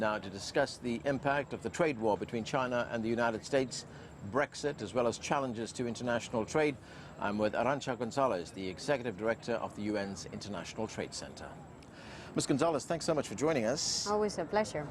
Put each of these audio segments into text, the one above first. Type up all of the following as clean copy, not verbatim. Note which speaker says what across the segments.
Speaker 1: Now to discuss the impact of the trade war between China and the United States, Brexit, as well as challenges to international trade, I'm with Arancha Gonzalez, the Executive Director of the UN's International Trade Center. Ms. Gonzalez, thanks so much for joining us.
Speaker 2: Always a pleasure.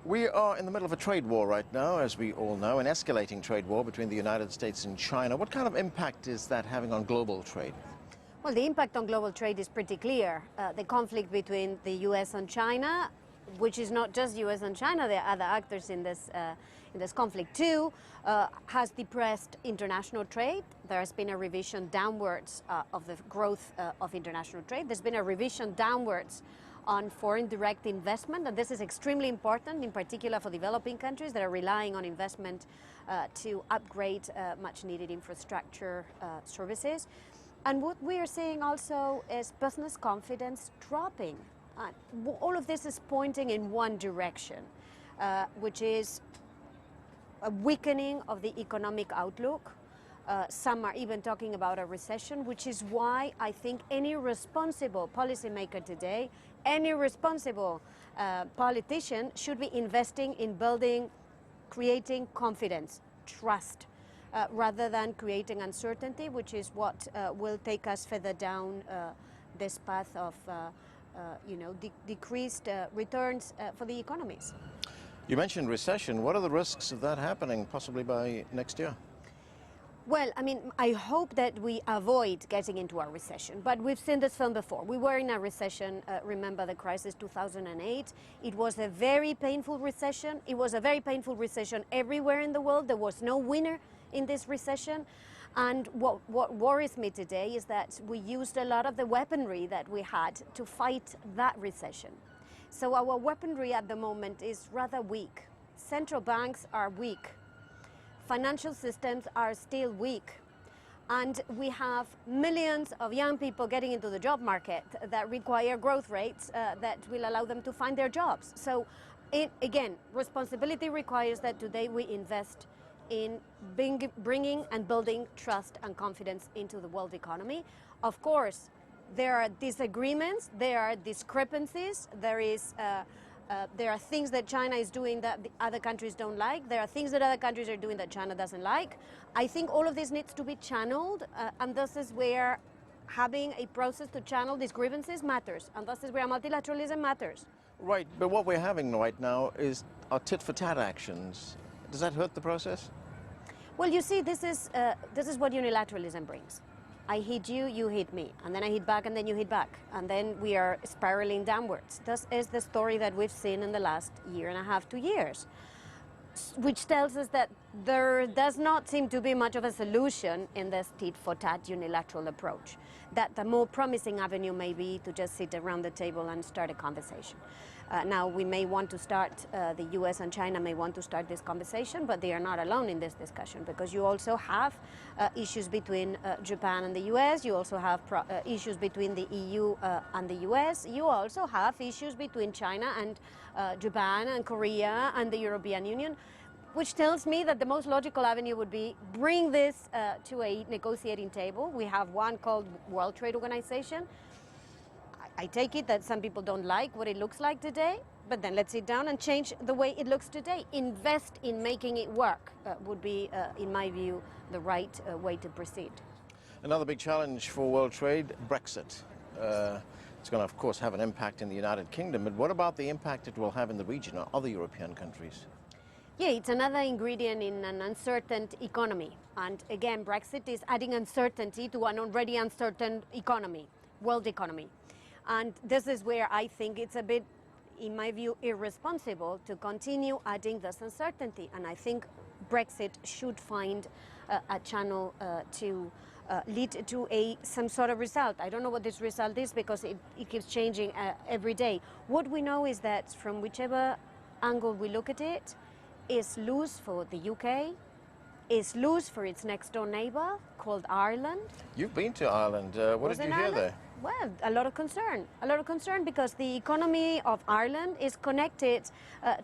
Speaker 1: We are in the middle of a trade war right now, as we all know, an escalating trade war between the United States and China. What kind of impact is that having on global trade?
Speaker 2: Well, the impact on global trade is pretty clear. The conflict between the US and China, which is not just US and China, there are other actors in this conflict too, has depressed international trade. There has been a revision downwards of the growth of international trade. There's been a revision downwards on foreign direct investment, and this is extremely important, in particular for developing countries that are relying on investment to upgrade much needed infrastructure services. And what we are seeing also is business confidence dropping. All of this is pointing in one direction, which is a weakening of the economic outlook. Some are even talking about a recession, which is why I think any responsible policymaker today, any responsible politician should be investing in building, creating confidence, trust, rather than creating uncertainty, which is what will take us further down this path of decreased returns for the economies.
Speaker 1: You mentioned recession. What are the risks of that happening possibly by next year?
Speaker 2: Well, I mean, I hope that we avoid getting into a recession, but we've seen this film before. We were in a recession, remember the crisis 2008. It was a very painful recession. It was a very painful recession everywhere in the world. There was no winner in this recession. And what worries me today is that we used a lot of the weaponry that we had to fight that recession. So our weaponry at the moment is rather weak. Central banks are weak. Financial systems are still weak. And we have millions of young people getting into the job market that require growth rates that will allow them to find their jobs. So again, responsibility requires that today we invest in bringing and building trust and confidence into the world economy. Of course, there are disagreements, there are discrepancies, there are things that China is doing that the other countries don't like. There are things that other countries are doing that China doesn't like. I think all of this needs to be channeled, and this is where having a process to channel these grievances matters, and this is where multilateralism matters.
Speaker 1: Right, but what we're having right now is tit-for-tat actions. Does that hurt the process?
Speaker 2: Well, you see, this is what unilateralism brings. I hit you, you hit me, and then I hit back, and then you hit back, and then we are spiraling downwards. This is the story that we've seen in the last year and a half, 2 years, which tells us that there does not seem to be much of a solution in this tit-for-tat unilateral approach, that the more promising avenue may be to just sit around the table and start a conversation. Now, we may want to start, the US and China may want to start this conversation, but they are not alone in this discussion, because you also have issues between Japan and the US, you also have issues between the EU and the US, you also have issues between China and Japan and Korea and the European Union, which tells me that the most logical avenue would be bring this to a negotiating table. We have one called World Trade Organization. I take it that some people don't like what it looks like today, but then let's sit down and change the way it looks today. Invest in making it work would be, in my view, the right way to proceed.
Speaker 1: Another big challenge for world trade, Brexit. It's going to, of course, have an impact in the United Kingdom, but what about the impact it will have in the region or other European countries?
Speaker 2: Yeah, it's another ingredient in an uncertain economy. And again, Brexit is adding uncertainty to an already uncertain economy, world economy. And this is where I think it's a bit, in my view, irresponsible to continue adding this uncertainty. And I think Brexit should find a channel to lead to some sort of result. I don't know what this result is, because it keeps changing every day. What we know is that from whichever angle we look at it, is loose for the UK, is loose for its next door neighbour called Ireland.
Speaker 1: You've been to Ireland. What did you hear there?
Speaker 2: Well, a lot of concern because the economy of Ireland is connected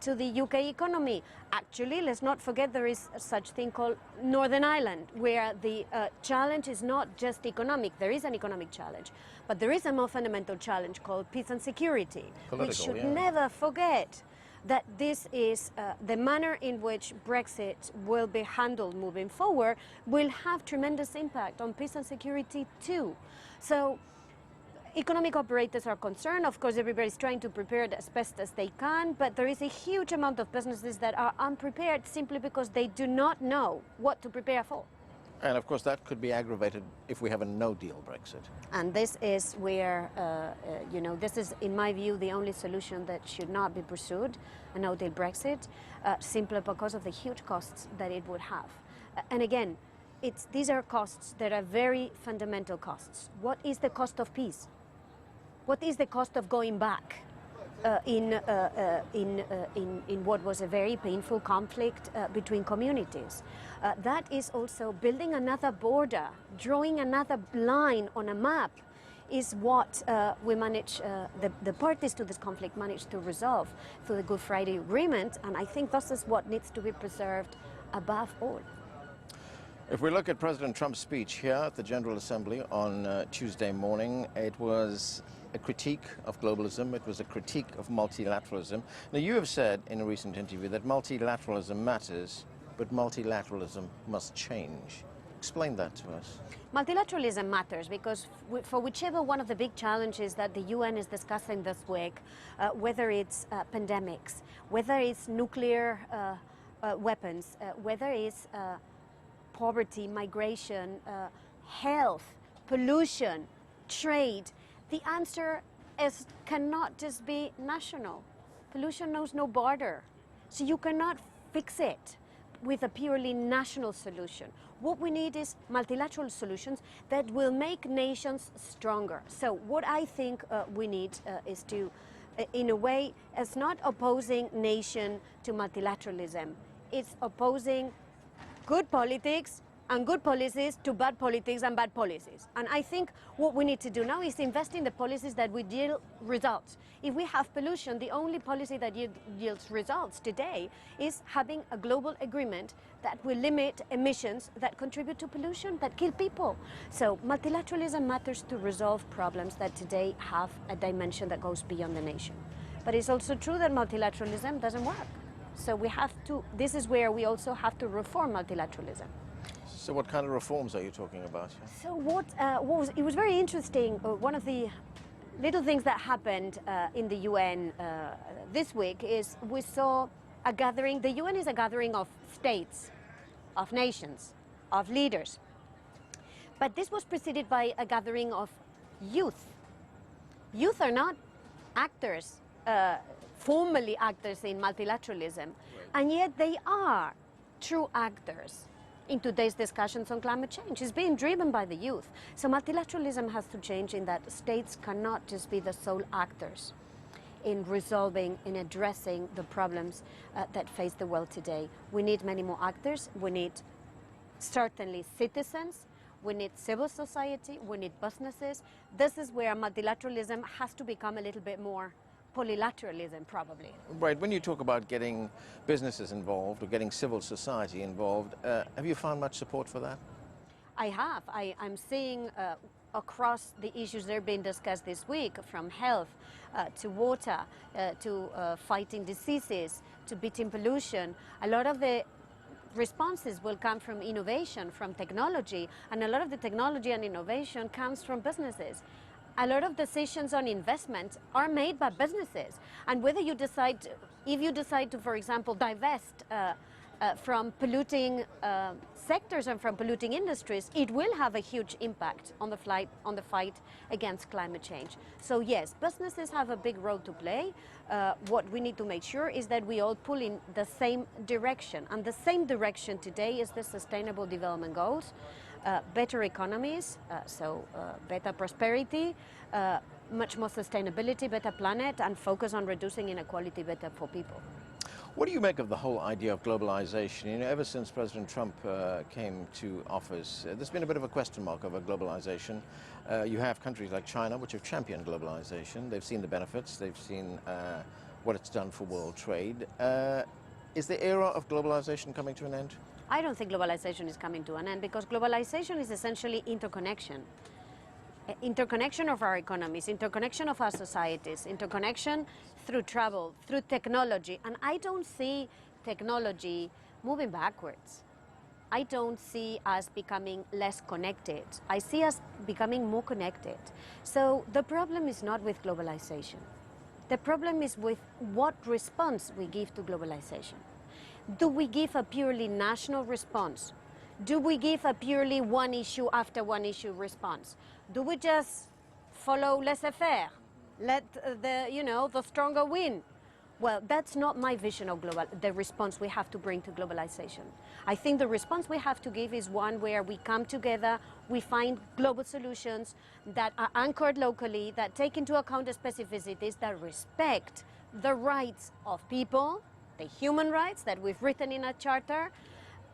Speaker 2: to the UK economy. Actually, let's not forget there is such thing called Northern Ireland, where the challenge is not just economic. There is an economic challenge, but there is a more fundamental challenge called peace and security.
Speaker 1: Political,
Speaker 2: we should
Speaker 1: yeah.
Speaker 2: never forget. that this is the manner in which Brexit will be handled moving forward will have tremendous impact on peace and security too. So economic operators are concerned. Of course, everybody's trying to prepare as best as they can, but there is a huge amount of businesses that are unprepared simply because they do not know what to prepare for.
Speaker 1: And of course, that could be aggravated if we have a no-deal Brexit.
Speaker 2: And this is where, this is, in my view, the only solution that should not be pursued, a no-deal Brexit, simply because of the huge costs that it would have. And again, these are costs that are very fundamental costs. What is the cost of peace? What is the cost of going back in what was a very painful conflict between communities? That is also building another border, drawing another line on a map, is what we manage, the parties to this conflict managed to resolve through the Good Friday Agreement, and I think this is what needs to be preserved above all.
Speaker 1: If we look at President Trump's speech here at the General Assembly on Tuesday morning, it was a critique of globalism, it was a critique of multilateralism. Now, you have said in a recent interview that multilateralism matters, but multilateralism must change. Explain that to us.
Speaker 2: Multilateralism matters because for whichever one of the big challenges that the UN is discussing this week, whether it's pandemics, whether it's nuclear weapons, whether it's poverty, migration, health, pollution, trade, the answer cannot just be national. Pollution knows no border, so you cannot fix it with a purely national solution. What we need is multilateral solutions that will make nations stronger. So what I think we need is to, in a way, it's not opposing nation to multilateralism. It's opposing good politics and good policies to bad politics and bad policies. And I think what we need to do now is invest in the policies that will yield results. If we have pollution, the only policy that yields results today is having a global agreement that will limit emissions that contribute to pollution, that kill people. So multilateralism matters to resolve problems that today have a dimension that goes beyond the nation. But it's also true that multilateralism doesn't work. So we have to, this is where we also have to reform multilateralism.
Speaker 1: So what kind of reforms are you talking about?
Speaker 2: So it was very interesting. One of the little things that happened in the UN this week is we saw a gathering. The UN is a gathering of states, of nations, of leaders. But this was preceded by a gathering of youth. Youth are not actors, formally actors in multilateralism, and yet they are true actors in today's discussions on climate change. It's being driven by the youth. So multilateralism has to change in that states cannot just be the sole actors in resolving, in addressing the problems that face the world today. We need many more actors. We need certainly citizens. We need civil society. We need businesses. This is where multilateralism has to become a little bit more polylateralism, probably.
Speaker 1: Right, when you talk about getting businesses involved or getting civil society involved, have you found much support for that?
Speaker 2: I have. I'm seeing across the issues that are being discussed this week, from health to water, to fighting diseases, to beating pollution, a lot of the responses will come from innovation, from technology, and a lot of the technology and innovation comes from businesses. A lot of decisions on investment are made by businesses, and whether you decide, if you decide to, for example, divest from polluting sectors and from polluting industries, it will have a huge impact on the fight against climate change. So yes, businesses have a big role to play. What we need to make sure is that we all pull in the same direction, and the same direction today is the Sustainable Development Goals. Better economies, better prosperity, much more sustainability, better planet, and focus on reducing inequality, better for people.
Speaker 1: What do you make of the whole idea of globalization? You know, ever since President Trump came to office, there's been a bit of a question mark over globalization. You have countries like China, which have championed globalization. They've seen the benefits. They've seen what it's done for world trade. Is the era of globalization coming to an end?
Speaker 2: I don't think globalization is coming to an end, because globalization is essentially interconnection. interconnection of our economies, interconnection of our societies, interconnection through travel, through technology. And I don't see technology moving backwards. I don't see us becoming less connected. I see us becoming more connected. So the problem is not with globalization. The problem is with what response we give to globalization. Do we give a purely national response? Do we give a purely one issue after one issue response? Do we just follow laissez-faire? Let the stronger win? Well, that's not my vision of the response we have to bring to globalization. I think the response we have to give is one where we come together, we find global solutions that are anchored locally, that take into account the specificities, that respect the rights of people, the human rights that we've written in a charter,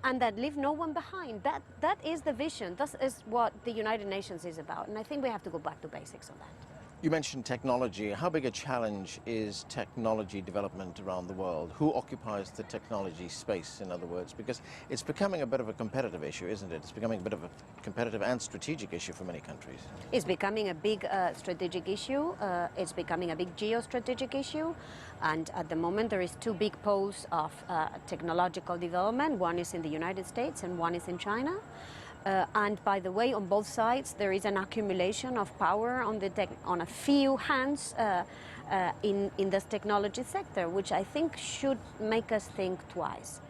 Speaker 2: and that leave no one behind. That is the vision. That is what the United Nations is about. And I think we have to go back to basics on that.
Speaker 1: You mentioned technology. How big a challenge is technology development around the world? Who occupies the technology space, in other words? Because it's becoming a bit of a competitive issue, isn't it? It's becoming a bit of a competitive and strategic issue for many countries.
Speaker 2: It's becoming a big strategic issue. It's becoming a big geostrategic issue. And at the moment, there is two big poles of technological development. One is in the United States and one is in China. And by the way, on both sides, there is an accumulation of power on a few hands in this technology sector, which I think should make us think twice.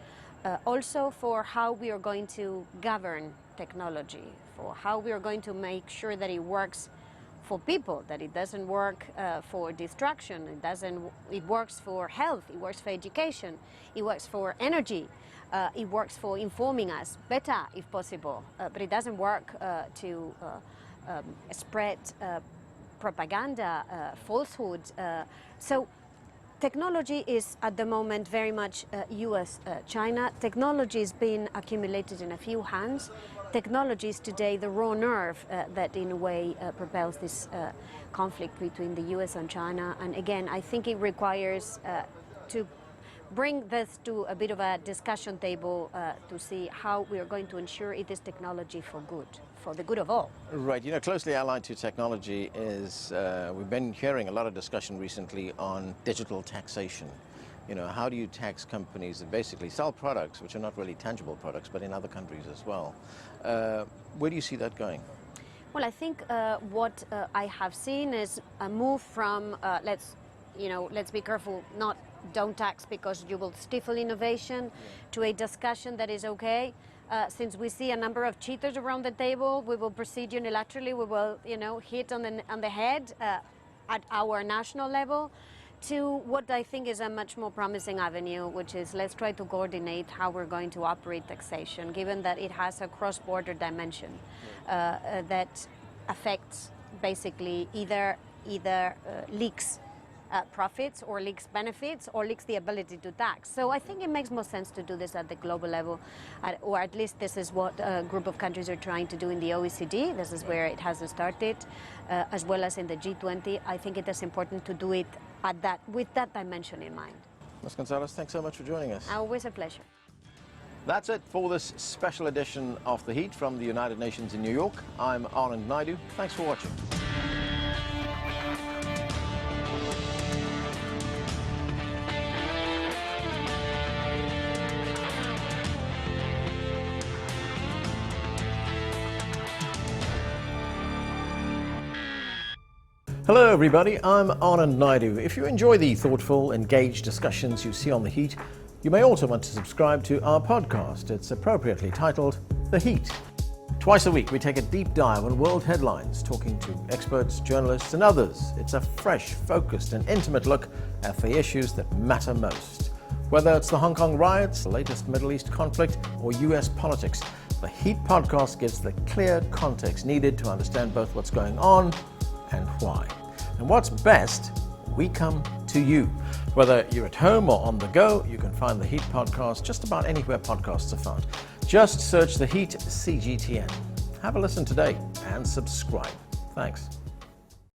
Speaker 2: Also for how we are going to govern technology, for how we are going to make sure that it works for people, that it doesn't work for distraction, it works for health, it works for education, it works for energy. It works for informing us better, if possible, but it doesn't work to spread propaganda, falsehoods. So technology is at the moment very much US-China. Technology is being accumulated in a few hands. Technology is today the raw nerve that in a way propels this conflict between the US and China. And again, I think it requires to bring this to a bit of a discussion table to see how we are going to ensure it is technology for good, for the good of all.
Speaker 1: Right, you know, closely allied to technology is, we've been hearing a lot of discussion recently on digital taxation. You know, how do you tax companies that basically sell products which are not really tangible products, but in other countries as well? Where do you see that going?
Speaker 2: Well, I think what I have seen is a move from, let's be careful, don't tax because you will stifle innovation, to a discussion that is okay. Since we see a number of cheaters around the table, we will proceed unilaterally. We will, hit on the head at our national level. To what I think is a much more promising avenue, which is let's try to coordinate how we're going to operate taxation, given that it has a cross-border dimension that affects basically either leaks profits or leaks benefits or leaks the ability to tax. So I think it makes more sense to do this at the global level, or at least this is what a group of countries are trying to do in the OECD. This is where it has started, as well as in the G20. I think it is important to do it with that dimension in mind.
Speaker 1: Ms. Gonzalez, thanks so much for joining us.
Speaker 2: Always a pleasure.
Speaker 1: That's it for this special edition of The Heat from the United Nations in New York. I'm Anand Naidoo. Thanks for watching. Hello everybody, I'm Anand Naidoo. If you enjoy the thoughtful, engaged discussions you see on The Heat, you may also want to subscribe to our podcast. It's appropriately titled The Heat. Twice a week we take a deep dive on world headlines, talking to experts, journalists and others. It's a fresh, focused and intimate look at the issues that matter most. Whether it's the Hong Kong riots, the latest Middle East conflict or US politics, The Heat podcast gives the clear context needed to understand both what's going on and why. And what's best, we come to you. Whether you're at home or on the go, you can find The Heat podcast just about anywhere podcasts are found. Just search The Heat CGTN. Have a listen today and subscribe. Thanks.